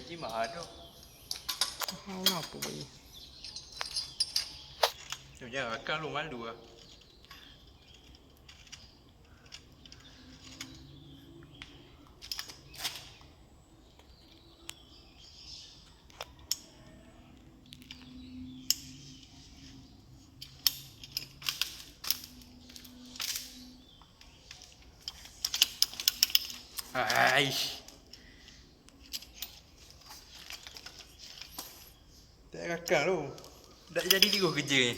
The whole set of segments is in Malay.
gaji mahal tu. Kenapa boy? Jangan makan lu malu lah. Aish. Tak kakak tu. Tak jadi tiga kerja ni.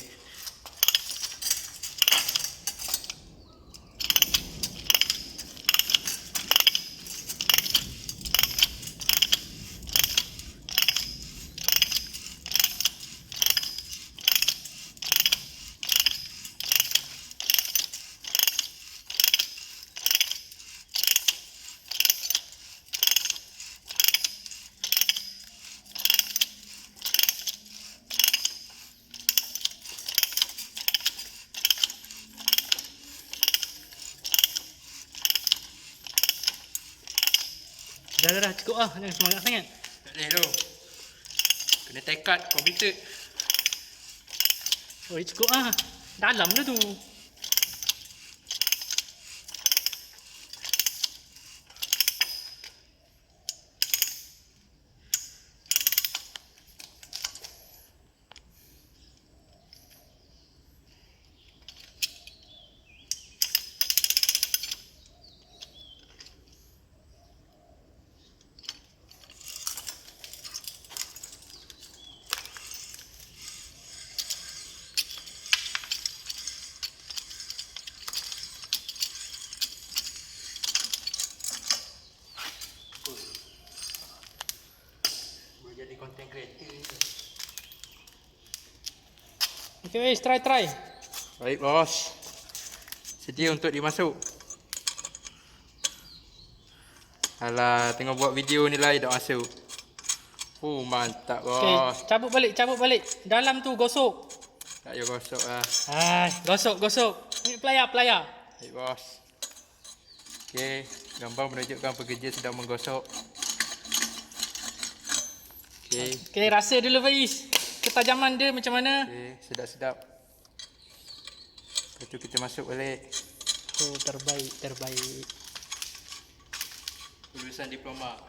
Dah cukup lah, jangan semangat sangat. Tak boleh tu. Kena tekad komputer. Oi cukup lah. Dalam dah tu. Boleh jadi content creator ni. Okay guys, try. Baik bos. Sedia untuk dimasuk. Alah, tengok buat video ni lah dah masuk. Mantap Okay, bos. cabut balik. Dalam tu gosok. Tak payah gosok lah. Gosok. Ni pelayar. Baik bos. Okey, gambar menunjukkan pekerja sedang menggosok. Okey. Okay, rasa dulu Faiz. Ketajaman dia macam mana? Okey, sedap-sedap. Lepas tu kita masuk balik. Oh, terbaik. Lulusan diploma.